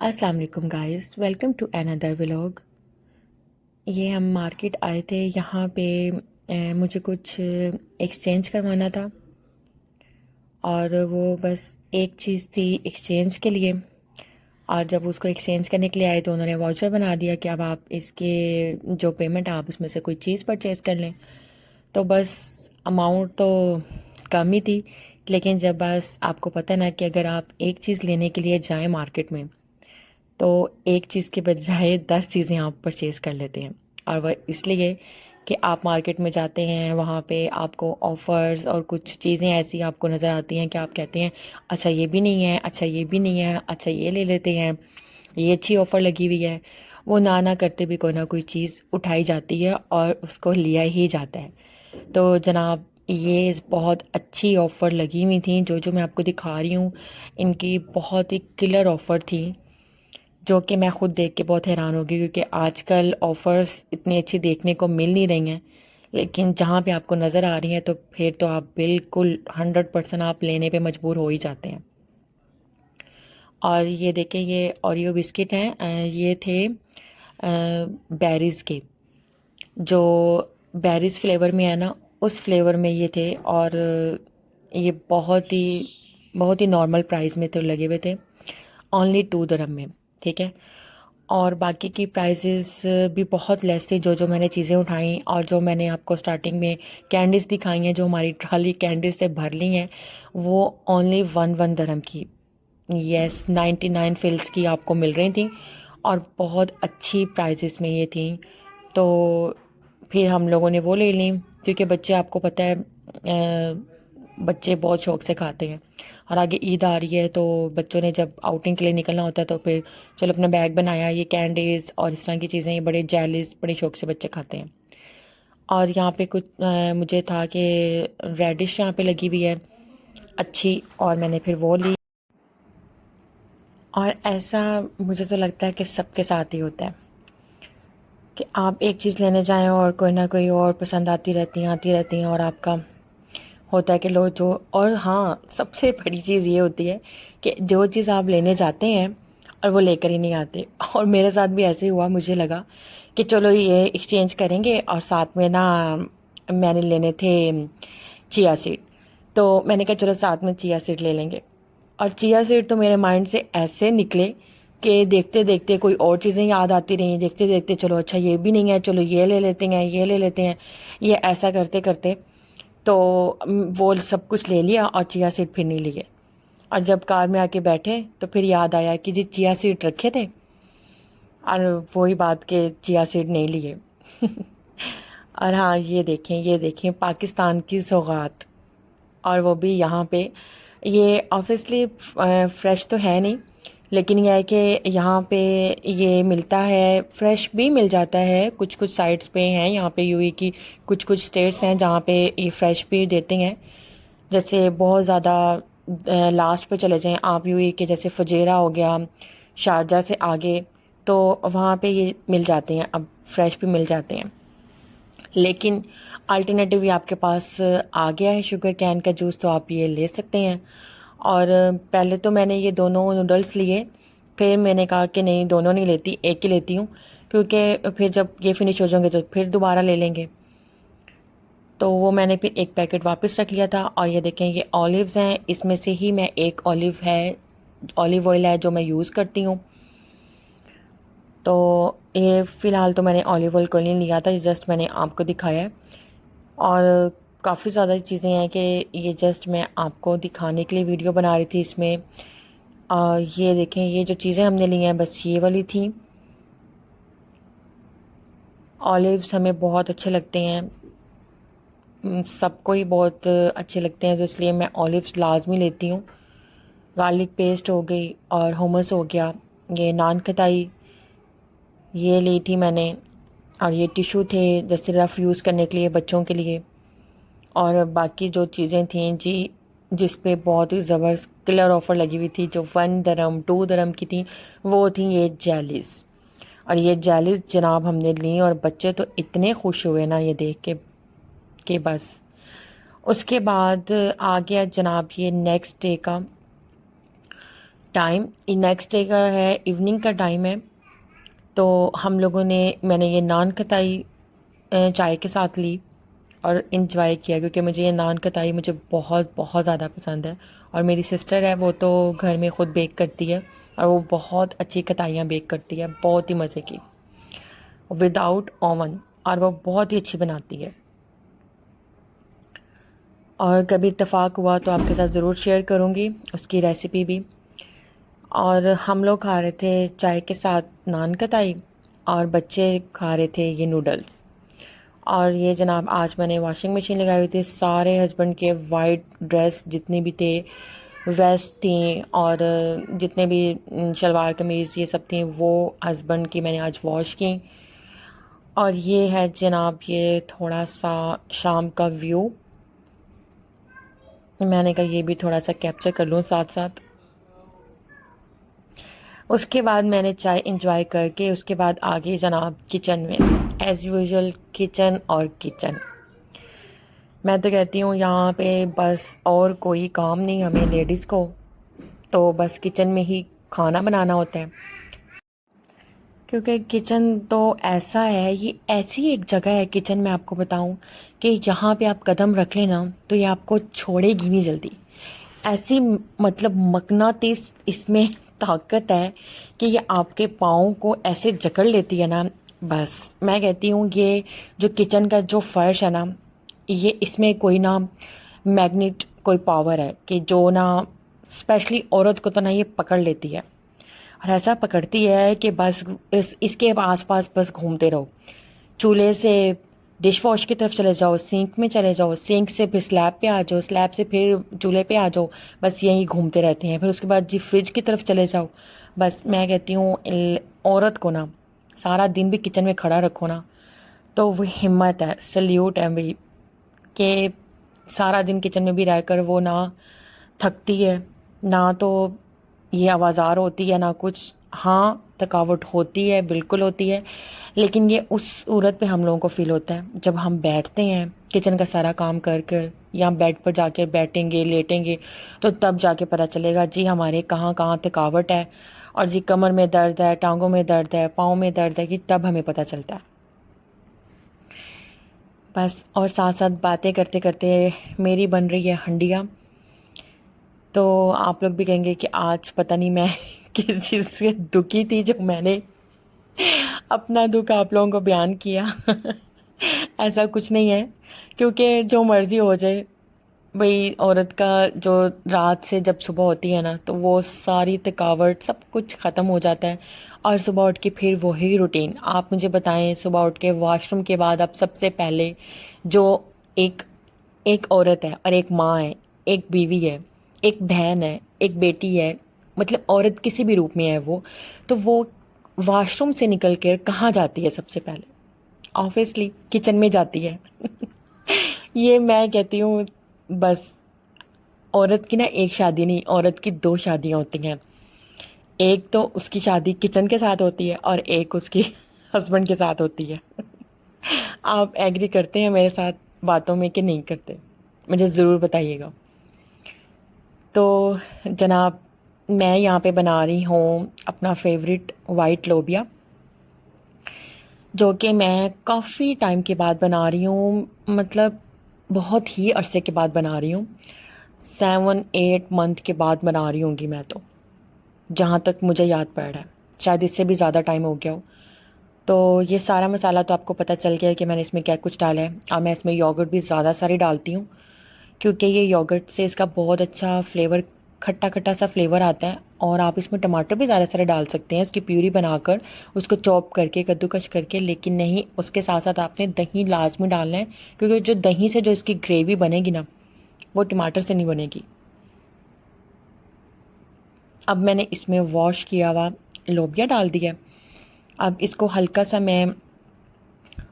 अस्सलाम वालेकुम guys, welcome to another vlog. ये हम मार्केट आए थे। यहाँ पे मुझे कुछ एक्सचेंज करवाना था और वो बस एक चीज़ थी एक्सचेंज के लिए। और जब उसको एक्सचेंज करने के लिए आए तो उन्होंने वाउचर बना दिया कि अब आप इसके जो पेमेंट आप उसमें से कोई चीज़ परचेज़ कर लें। तो बस अमाउंट तो कम ही थी, लेकिन जब बस आपको पता ना कि अगर आप एक चीज़ लेने के लिए जाएं मार्केट में तो एक चीज़ के बजाय 10 चीज़ें आप परचेज़ कर लेते हैं। और वह इसलिए कि आप मार्केट में जाते हैं, वहाँ पे आपको ऑफ़र्स और कुछ चीज़ें ऐसी आपको नज़र आती हैं कि आप कहते हैं अच्छा ये भी नहीं है, अच्छा ये भी नहीं है, अच्छा ये ले लेते हैं, ये अच्छी ऑफ़र लगी हुई है। वो ना करते भी कोई ना कोई चीज़ उठाई जाती है और उसको लिया ही जाता है। तो जनाब, ये बहुत अच्छी ऑफ़र लगी हुई थी जो मैं आपको दिखा रही हूँ। इनकी बहुत ही किलर ऑफ़र थी जो कि मैं खुद देख के बहुत हैरान हो गई, क्योंकि आजकल ऑफ़र्स इतनी अच्छी देखने को मिल नहीं रही हैं। लेकिन जहाँ पे आपको नज़र आ रही हैं तो फिर तो आप बिल्कुल 100% आप लेने पे मजबूर हो ही जाते हैं। और ये देखें, ये ओरियो बिस्किट हैं। ये थे बेरीज़ के, जो बेरीज़ फ्लेवर में है ना, उस फ्लेवर में ये थे। और ये बहुत ही नॉर्मल प्राइस में तो लगे हुए थे, ओनली 2 दिरहम में। ठीक है। और बाकी की प्राइसेस भी बहुत लेस थे जो मैंने चीज़ें उठाई। और जो मैंने आपको स्टार्टिंग में कैंडीज़ दिखाई हैं, जो हमारी ट्रॉली कैंडीज से भर ली हैं, वो ओनली 1 दिरहम की, यस, 99 फिल्स की आपको मिल रही थी और बहुत अच्छी प्राइसेस में ये थी। तो फिर हम लोगों ने वो ले ली, क्योंकि बच्चे, आपको पता है, बच्चे बहुत शौक से खाते हैं। और आगे ईद आ रही है तो बच्चों ने जब आउटिंग के लिए निकलना होता है तो फिर चलो अपना बैग बनाया। ये कैंडीज़ और इस तरह की चीज़ें, ये बड़े जेलीज बड़े शौक से बच्चे खाते हैं। और यहाँ पे कुछ मुझे था कि रेडिश यहाँ पे लगी हुई है अच्छी, और मैंने फिर वो ली। और ऐसा मुझे तो लगता है कि सबके साथ ही होता है कि आप एक चीज़ लेने जाएं और कोई ना कोई और पसंद आती रहती हैं और आपका होता है कि लो जो। और हाँ, सबसे बड़ी चीज़ ये होती है कि जो चीज़ आप लेने जाते हैं और वो लेकर ही नहीं आते। और मेरे साथ भी ऐसे ही हुआ। मुझे लगा कि चलो ये एक्सचेंज करेंगे, और साथ में ना मैंने लेने थे चिया सीड। तो मैंने कहा चलो साथ में चिया सीड ले लेंगे। और चिया सीड तो मेरे माइंड से ऐसे निकले कि देखते देखते कोई और चीज़ें याद आती रहीं, देखते देखते चलो अच्छा ये भी नहीं है, चलो ये ले लेते हैं, ये ले लेते हैं। ये ऐसा करते करते तो वो सब कुछ ले लिया और चिया सीड फिर नहीं लिए। और जब कार में आके बैठे तो फिर याद आया कि जी चिया सीड रखे थे, और वही बात के चिया सीड नहीं लिए। और हाँ, ये देखें पाकिस्तान की सौगात, और वो भी यहाँ पे। ये ऑब्वियसली फ्रेश तो है नहीं, लेकिन यह है कि यहाँ पे ये मिलता है, फ्रेश भी मिल जाता है। कुछ कुछ साइट्स पे हैं यहाँ पे, यूएई की कुछ कुछ स्टेट्स हैं जहाँ पे ये फ्रेश भी देते हैं। जैसे बहुत ज़्यादा लास्ट पे चले जाएं आप, यूएई के जैसे फजेरा हो गया, शारजा से आगे, तो वहाँ पे ये मिल जाते हैं, अब फ्रेश भी मिल जाते हैं। लेकिन अल्टरनेटिव भी आपके पास आ गया है, शुगर कैन का जूस, तो आप ये ले सकते हैं। और पहले तो मैंने ये दोनों नूडल्स लिए, फिर मैंने कहा कि नहीं, दोनों नहीं लेती, एक ही लेती हूँ, क्योंकि फिर जब ये फिनिश हो जाएंगे तो फिर दोबारा ले लेंगे। तो वो मैंने फिर एक पैकेट वापस रख लिया था। और ये देखें, ये ऑलिव्स हैं, इसमें से ही मैं एक ऑलिव ऑयल है जो मैं यूज़ करती हूँ। तो ये फ़िलहाल तो मैंने ऑलिव ऑयल को नहीं लिया था, जस्ट मैंने आपको दिखाया है। और काफ़ी ज़्यादा चीज़ें हैं कि ये जस्ट मैं आपको दिखाने के लिए वीडियो बना रही थी इसमें। ये देखें, ये जो चीज़ें हमने ली हैं बस ये वाली थी। ऑलिव्स हमें बहुत अच्छे लगते हैं, सबको ही बहुत अच्छे लगते हैं, तो इसलिए मैं ऑलिव्स लाजमी लेती हूँ। गार्लिक पेस्ट हो गई और hummus हो गया, ये नान खटाई ये ली थी मैंने। और ये टिशू थे जैसे रफ़ यूज़ करने के लिए बच्चों के लिए। और बाकी जो चीज़ें थीं जी, जिस पे बहुत ही ज़बरदस्त किलर ऑफ़र लगी हुई थी, जो 1 दिरहम 2 दिरहम की थी, वो थी ये जेलीज़। और ये जेलीज़ जनाब हमने ली, और बच्चे तो इतने खुश हुए ना ये देख के कि बस। उसके बाद आ गया जनाब ये नेक्स्ट डे का, टाइम नेक्स्ट डे का है, इवनिंग का टाइम है। तो हम लोगों ने मैंने ये नान खटाई चाय के साथ ली और इन्जॉय किया, क्योंकि मुझे ये नान खटाई मुझे बहुत बहुत ज़्यादा पसंद है। और मेरी सिस्टर है, वो तो घर में ख़ुद बेक करती है और वो बहुत अच्छी खटाइयाँ बेक करती है, बहुत ही मज़े की, विदाउट ओवन, और वो बहुत ही अच्छी बनाती है। और कभी इत्तेफाक हुआ तो आपके साथ ज़रूर शेयर करूँगी उसकी रेसिपी भी। और हम लोग खा रहे थे चाय के साथ नान खटाई, और बच्चे खा रहे थे ये नूडल्स। और ये जनाब आज मैंने वॉशिंग मशीन लगाई हुई थी, सारे हस्बैंड के वाइट ड्रेस जितने भी थे, वेस्ट थी और जितने भी शलवार कमीज़ ये सब थी, वो हस्बैंड की मैंने आज वॉश की। और ये है जनाब ये थोड़ा सा शाम का व्यू, मैंने कहा ये भी थोड़ा सा कैप्चर कर लूँ साथ साथ। उसके बाद मैंने चाय इंजॉय करके उसके बाद आगे जनाब किचन में, एज़ यूजुअल किचन और किचन। मैं तो कहती हूँ यहाँ पे बस और कोई काम नहीं हमें लेडीज़ को, तो बस किचन में ही खाना बनाना होता है। क्योंकि किचन तो ऐसा है, ये ऐसी एक जगह है किचन में, आपको बताऊँ कि यहाँ पे आप कदम रख लेना तो ये आपको छोड़ेगी नहीं जल्दी। ऐसी मतलब मकनातीस इसमें ताकत है कि ये आपके पाँव को ऐसे जकड़ लेती है ना। बस मैं कहती हूँ ये जो किचन का जो फर्श है ना, ये इसमें कोई ना मैग्नेट कोई पावर है कि जो ना स्पेशली औरत को तो ना ये पकड़ लेती है, और ऐसा पकड़ती है कि बस इसके आसपास बस घूमते रहो। चूल्हे से डिश वॉश की तरफ चले जाओ, सिंक में चले जाओ, सिंक से फिर स्लैब पे आ जाओ, स्लैब से फिर चूल्हे पे आ जाओ, बस यहीं घूमते रहते हैं। फिर उसके बाद जी फ्रिज की तरफ चले जाओ। बस मैं कहती हूँ औरत को ना सारा दिन भी किचन में खड़ा रखो ना, तो वो हिम्मत है, सल्यूट है भाई, कि सारा दिन किचन में भी रहकर वो ना थकती है, ना तो ये आवाज़ार होती है ना कुछ। हाँ थकावट होती है, बिल्कुल होती है, लेकिन ये उस सूरत पे हम लोगों को फ़ील होता है जब हम बैठते हैं किचन का सारा काम कर कर, या बेड पर जाकर बैठेंगे लेटेंगे, तो तब जाके पता चलेगा जी हमारे कहाँ कहाँ थकावट है, और जी कमर में दर्द है, टांगों में दर्द है, पाँव में दर्द है, कि तब हमें पता चलता है। बस और साथ साथ बातें करते करते मेरी बन रही है हंडिया। तो आप लोग भी कहेंगे कि आज पता नहीं मैं किस चीज़ से दुखी थी जो मैंने अपना दुख आप लोगों को बयान किया। ऐसा कुछ नहीं है, क्योंकि जो मर्ज़ी हो जाए भाई, औरत का जो रात से जब सुबह होती है ना, तो वो सारी थकावट सब कुछ ख़त्म हो जाता है, और सुबह उठ के फिर वही रूटीन। आप मुझे बताएं, सुबह उठ के वॉशरूम के बाद अब सबसे पहले जो एक एक औरत है और एक माँ है, एक बीवी है, एक बहन है, एक बेटी है, मतलब औरत किसी भी रूप में है वो, तो वो वॉशरूम से निकल कर कहाँ जाती है सबसे पहले? ऑब्वियसली किचन में जाती है। ये मैं कहती हूँ बस, औरत की ना एक शादी नहीं, औरत की दो शादियाँ होती हैं। एक तो उसकी शादी किचन के साथ होती है और एक उसकी हस्बैंड के साथ होती है। आप एग्री करते हैं मेरे साथ बातों में कि नहीं करते? मुझे ज़रूर बताइएगा। तो जनाब मैं यहाँ पे बना रही हूँ अपना फेवरेट वाइट लोबिया, जो कि मैं काफ़ी टाइम के बाद बना रही हूँ, मतलब बहुत ही अरसे के बाद बना रही हूँ। 7-8 मंथ के बाद बना रही होंगी मैं तो, जहाँ तक मुझे याद पड़ रहा है, शायद इससे भी ज़्यादा टाइम हो गया हो। तो ये सारा मसाला तो आपको पता चल गया है कि मैंने इसमें क्या कुछ डाला है। और मैं इसमें योगर्ट भी ज़्यादा सारी डालती हूँ, क्योंकि ये योगर्ट से इसका बहुत अच्छा फ्लेवर, खट्टा खट्टा सा फ्लेवर आता है। और आप इसमें टमाटर भी ज़्यादा सारे डाल सकते हैं, उसकी प्यूरी बनाकर, उसको चॉप करके, कद्दूकश करके, लेकिन नहीं, उसके साथ साथ आपने दही लाजमी डालना है, क्योंकि जो दही से जो इसकी ग्रेवी बनेगी ना, वो टमाटर से नहीं बनेगी। अब मैंने इसमें वॉश किया हुआ लोबिया डाल दिया। अब इसको हल्का सा मैं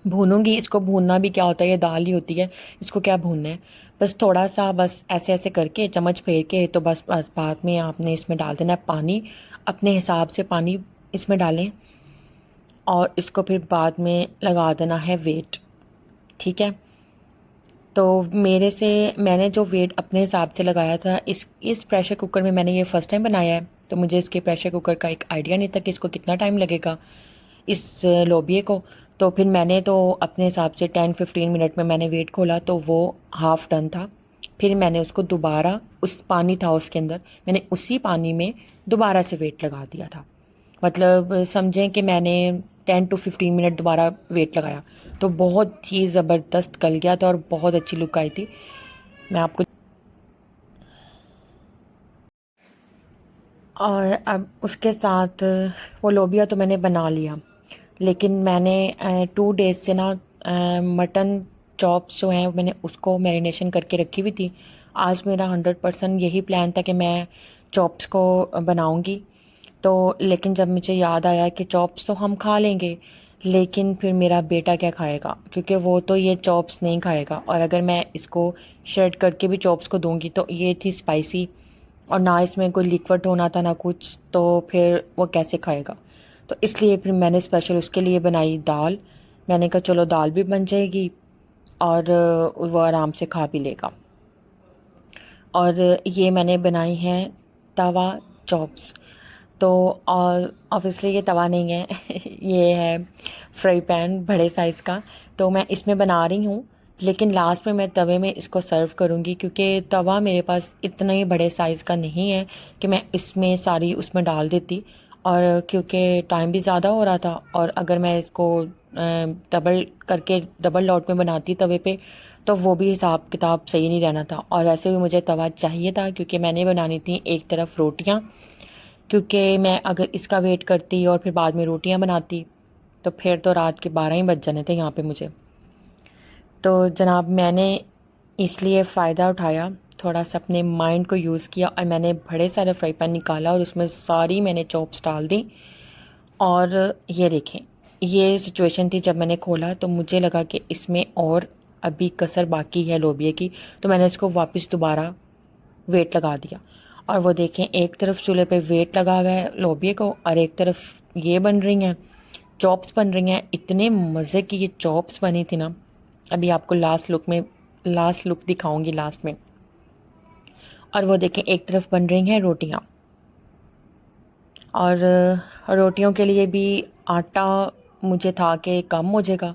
भूनूंगी। इसको भूनना भी क्या होता है, ये दाल ही होती है, इसको क्या भूनना है, बस थोड़ा सा, बस ऐसे ऐसे करके चम्मच फेर के, तो बस बाद में आपने इसमें डाल देना है पानी, अपने हिसाब से पानी इसमें डालें, और इसको फिर बाद में लगा देना है वेट। ठीक है, तो मैंने जो वेट अपने हिसाब से लगाया था, इस प्रेशर कुकर में मैंने ये फ़र्स्ट टाइम बनाया है, तो मुझे इसके प्रेशर कुकर का एक आइडिया नहीं था कि इसको कितना टाइम लगेगा इस लोबिये को। तो फिर मैंने तो अपने हिसाब से 10-15 मिनट में मैंने वेट खोला तो वो हाफ़ डन था। फिर मैंने उसको दोबारा, उस पानी था उसके अंदर, मैंने उसी पानी में दोबारा से वेट लगा दिया था। मतलब समझें कि मैंने 10 to 15 मिनट दोबारा वेट लगाया, तो बहुत ही ज़बरदस्त गल गया था और बहुत अच्छी लुक आई थी। मैं आपको, और अब उसके साथ वो लोबिया तो मैंने बना लिया, लेकिन मैंने 2 डेज़ से ना मटन चॉप्स जो हैं मैंने उसको मैरिनेशन करके रखी हुई थी। आज मेरा 100% यही प्लान था कि मैं चॉप्स को बनाऊंगी। तो लेकिन जब मुझे याद आया कि चॉप्स तो हम खा लेंगे, लेकिन फिर मेरा बेटा क्या खाएगा, क्योंकि वो तो ये चॉप्स नहीं खाएगा, और अगर मैं इसको श्रेड करके भी चॉप्स को दूंगी तो ये थी स्पाइसी, और ना इसमें कोई लिक्विड होना था ना कुछ, तो फिर वो कैसे खाएगा। तो इसलिए फिर मैंने स्पेशल उसके लिए बनाई दाल। मैंने कहा चलो दाल भी बन जाएगी और वो आराम से खा भी लेगा। और ये मैंने बनाई हैं तवा चॉप्स। तो और ऑब्वियसली ये तवा नहीं है ये है फ्राई पैन बड़े साइज़ का। तो मैं इसमें बना रही हूँ, लेकिन लास्ट में मैं तवे में इसको सर्व करूँगी, क्योंकि तवा मेरे पास इतना ही बड़े साइज़ का नहीं है कि मैं इसमें सारी उसमें डाल देती। और क्योंकि टाइम भी ज़्यादा हो रहा था, और अगर मैं इसको डबल करके डबल लॉट में बनाती तवे पे, तो वो भी हिसाब किताब सही नहीं रहना था। और वैसे भी मुझे तवा चाहिए था, क्योंकि मैंने बनानी थी एक तरफ रोटियां, क्योंकि मैं अगर इसका वेट करती और फिर बाद में रोटियां बनाती तो फिर तो रात के 12 ही बज जाने थे यहाँ पे मुझे। तो जनाब मैंने इसलिए फ़ायदा उठाया, थोड़ा सा अपने माइंड को यूज़ किया, और मैंने बड़े सारे फ्राई पैन निकाला और उसमें सारी मैंने चॉप्स डाल दी। और ये देखें, ये सिचुएशन थी जब मैंने खोला तो मुझे लगा कि इसमें और अभी कसर बाकी है लोबिये की, तो मैंने इसको वापस दोबारा वेट लगा दिया। और वो देखें, एक तरफ चूल्हे पे वेट लगा हुआ है लोबिये को, और एक तरफ ये बन रही हैं चॉप्स बन रही हैं। इतने मज़े की ये चॉप्स बनी थी ना, अभी आपको लास्ट लुक दिखाऊंगी लास्ट में। और वो देखें, एक तरफ बन रही हैं रोटियां, और रोटियों के लिए भी आटा मुझे था कि कम हो जाएगा,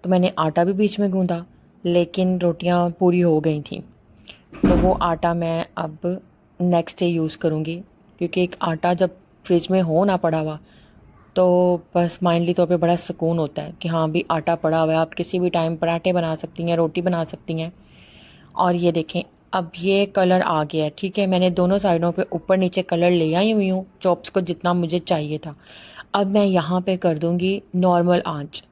तो मैंने आटा भी बीच में गूंदा, लेकिन रोटियां पूरी हो गई थी। तो वो आटा मैं अब नेक्स्ट डे यूज़ करूँगी, क्योंकि एक आटा जब फ्रिज में हो ना पड़ा हुआ, तो बस माइंडली तौर पे बड़ा सुकून होता है कि हाँ भी आटा पड़ा हुआ है, आप किसी भी टाइम पराठे बना सकती हैं, रोटी बना सकती हैं। और ये देखें, अब ये कलर आ गया है, ठीक है। मैंने दोनों साइडों पे ऊपर नीचे कलर ले आई हुई हूँ चॉप्स को जितना मुझे चाहिए था। अब मैं यहाँ पे कर दूँगी नॉर्मल आंच,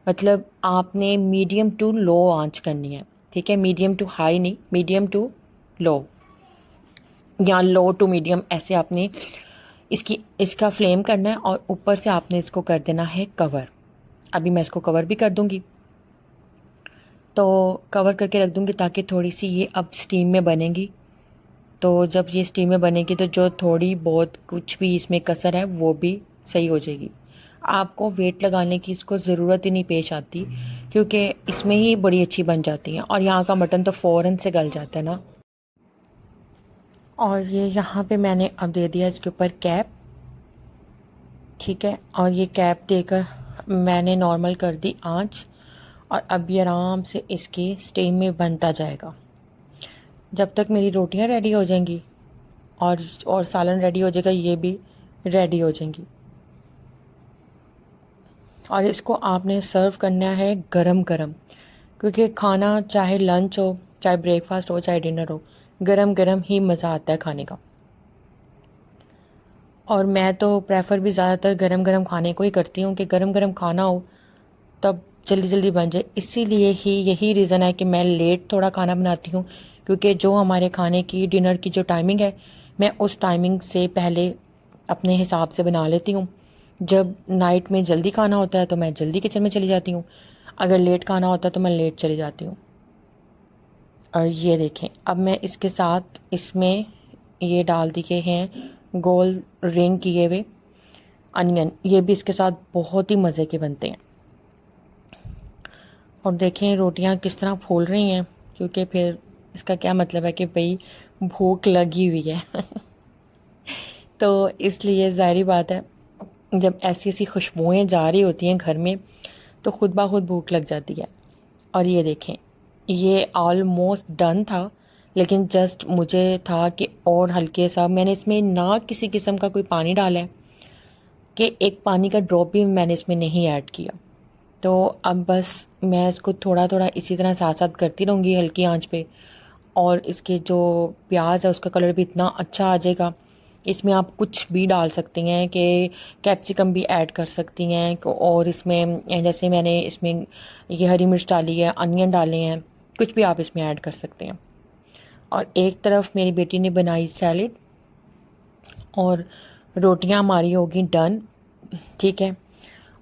मतलब आपने मीडियम टू लो आंच करनी है, ठीक है। मीडियम टू हाई नहीं, मीडियम टू लो, या लो टू मीडियम, ऐसे आपने इसका फ्लेम करना है, और ऊपर से आपने इसको कर देना है कवर। अभी मैं इसको कवर भी कर दूँगी, तो कवर करके रख दूँगी ताकि थोड़ी सी ये अब स्टीम में बनेगी। तो जब ये स्टीम में बनेगी तो जो थोड़ी बहुत कुछ भी इसमें कसर है वो भी सही हो जाएगी। आपको वेट लगाने की इसको ज़रूरत ही नहीं पेश आती, क्योंकि इसमें ही बड़ी अच्छी बन जाती हैं, और यहाँ का मटन तो फ़ौरन से गल जाता है ना। और ये यहाँ पे मैंने अब दे दिया इसके ऊपर कैप, ठीक है। और ये कैप देकर मैंने नॉर्मल कर दी आंच, और अब ये आराम से इसकी स्टीम में बनता जाएगा जब तक मेरी रोटियां रेडी हो जाएंगी, और सालन रेडी हो जाएगा, ये भी रेडी हो जाएंगी। और इसको आपने सर्व करना है गरम गरम, क्योंकि खाना चाहे लंच हो, चाहे ब्रेकफास्ट हो, चाहे डिनर हो, गरम गरम ही मज़ा आता है खाने का। और मैं तो प्रेफर भी ज़्यादातर गरम गरम खाने को ही करती हूँ कि गरम गरम खाना हो तब जल्दी जल्दी बन जाए। इसीलिए ही यही रीज़न है कि मैं लेट थोड़ा खाना बनाती हूँ, क्योंकि जो हमारे खाने की डिनर की जो टाइमिंग है, मैं उस टाइमिंग से पहले अपने हिसाब से बना लेती हूँ। जब नाइट में जल्दी खाना होता है तो मैं जल्दी किचन में चली जाती हूँ, अगर लेट खाना होता है तो मैं लेट चली जाती हूँ। और ये देखें, अब मैं इसके साथ इसमें ये डाल दिए हैं गोल रिंग किए हुए अनियन, ये भी इसके साथ बहुत ही मज़े के बनते हैं। और देखें रोटियां किस तरह फूल रही हैं, क्योंकि फिर इसका क्या मतलब है कि भाई भूख लगी हुई है तो इसलिए ज़ाहिर बात है जब ऐसी ऐसी खुशबुएं जा रही होती हैं घर में तो खुद ब खुद भूख लग जाती है। और ये देखें, ये ऑलमोस्ट डन था, लेकिन जस्ट मुझे था कि और हल्के सा, मैंने इसमें ना किसी किस्म का कोई पानी डाला है कि एक पानी का ड्रॉप भी मैंने इसमें नहीं ऐड किया। तो अब बस मैं इसको थोड़ा थोड़ा इसी तरह साथ साथ करती रहूँगी हल्की आंच पे। और इसके जो प्याज है उसका कलर भी इतना अच्छा आ जाएगा। इसमें आप कुछ भी डाल सकती हैं कि कैप्सिकम भी ऐड कर सकती हैं और इसमें जैसे मैंने इसमें ये हरी मिर्च डाली है, अनियन डाले हैं, कुछ भी आप इसमें ऐड कर सकते हैं। और एक तरफ मेरी बेटी ने बनाई सैलेड और रोटियां हमारी होगी डन। ठीक है।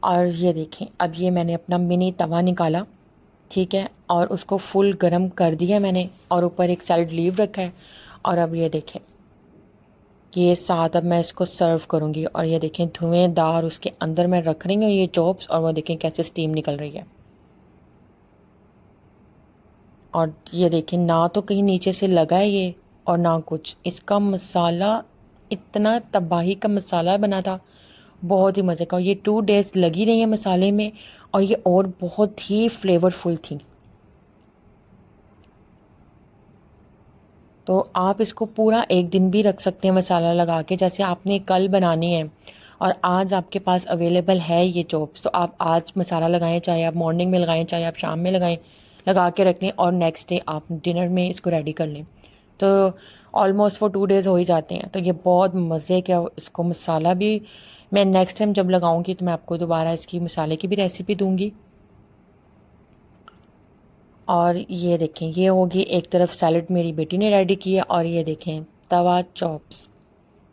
और ये देखें, अब ये मैंने अपना मिनी तवा निकाला, ठीक है, और उसको फुल गरम कर दिया मैंने और ऊपर एक सैलेड लीव रखा है। और अब ये देखें कि ये साथ अब मैं इसको सर्व करूँगी। और ये देखें धुएंदार उसके अंदर मैं रख रही हूँ ये चॉप्स, और वो देखें कैसे स्टीम निकल रही है। और ये देखें ना तो कहीं नीचे से लगा है ये और ना कुछ। इसका मसाला इतना तबाही का मसाला बना था, बहुत ही मज़े का। और ये 2 डेज लगी रही है मसाले में और ये और बहुत ही फ्लेवरफुल थी। तो आप इसको पूरा एक दिन भी रख सकते हैं मसाला लगा के, जैसे आपने कल बनानी है और आज आपके पास अवेलेबल है ये चॉप्स, तो आप आज मसाला लगाएं, चाहे आप मॉर्निंग में लगाएं चाहे आप शाम में लगाएं, लगा के रख लें और नेक्स्ट डे आप डिनर में इसको रेडी कर लें। तो ऑलमोस्ट वो 2 डेज़ हो ही जाते हैं। तो ये बहुत मज़े का इसको मसाला भी, मैं नेक्स्ट टाइम जब लगाऊंगी तो मैं आपको दोबारा इसकी मसाले की भी रेसिपी दूंगी। और ये देखें, ये होगी एक तरफ सैलड मेरी बेटी ने रेडी की है और ये देखें तवा चॉप्स,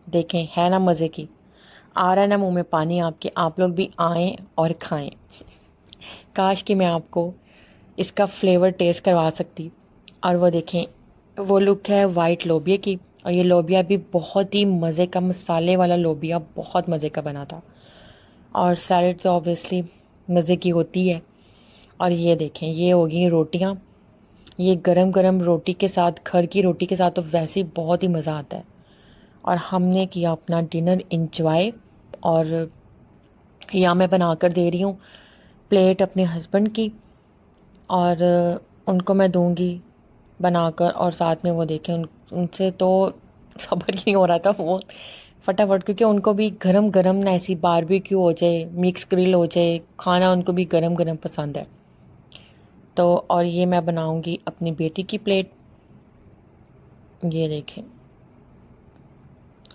देखें है ना मज़े की। आ रहा है ना मुंह में पानी आपके, आप लोग भी आएँ और खाएं। काश कि मैं आपको इसका फ्लेवर टेस्ट करवा सकती। और वो देखें, वो लुक है वाइट लोबिया की, और ये लोबिया भी बहुत ही मज़े का, मसाले वाला लोबिया बहुत मज़े का बना था। और सैलड तो ऑब्वियसली मज़े की होती है। और ये देखें, ये होगी रोटियां, ये गरम गरम रोटी के साथ, घर की रोटी के साथ तो वैसे ही बहुत ही मज़ा आता है। और हमने किया अपना डिनर इंजॉय। और यहाँ मैं बना कर दे रही हूँ प्लेट अपने हस्बैंड की, और उनको मैं दूंगी बनाकर। और साथ में वो देखें उनसे तो सब्र ही नहीं हो रहा था, वो फटाफट, क्योंकि उनको भी गरम गरम ना ऐसी बारबेक्यू हो जाए, मिक्स ग्रिल हो जाए, खाना उनको भी गरम गरम पसंद है। तो और ये मैं बनाऊंगी अपनी बेटी की प्लेट, ये देखें।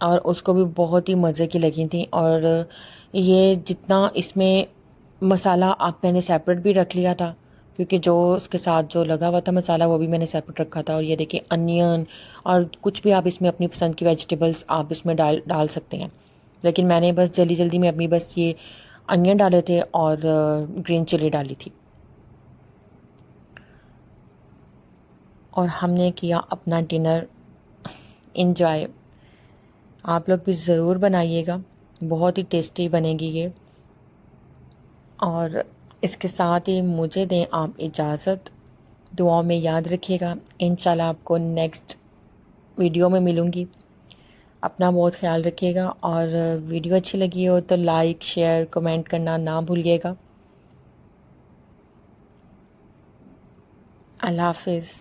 और उसको भी बहुत ही मज़े की लगी थी। और ये जितना इसमें मसाला आप, मैंने सेपरेट भी रख लिया था, क्योंकि जो उसके साथ जो लगा हुआ था मसाला वो भी मैंने सेपरेट रखा था। और ये देखिए अनियन और कुछ भी आप इसमें अपनी पसंद की वेजिटेबल्स आप इसमें डाल डाल सकते हैं। लेकिन मैंने बस जल्दी जल्दी में अपनी बस ये अनियन डाले थे और ग्रीन चिली डाली थी। और हमने किया अपना डिनर इंजॉय। आप लोग भी ज़रूर बनाइएगा, बहुत ही टेस्टी बनेगी ये। और इसके साथ ही मुझे दें आप इजाज़त, दुआओं में याद रखिएगा। इंशाल्लाह आपको नेक्स्ट वीडियो में मिलूँगी। अपना बहुत ख्याल रखिएगा, और वीडियो अच्छी लगी हो तो लाइक शेयर कमेंट करना ना भूलिएगा। अल्लाह हाफिज़।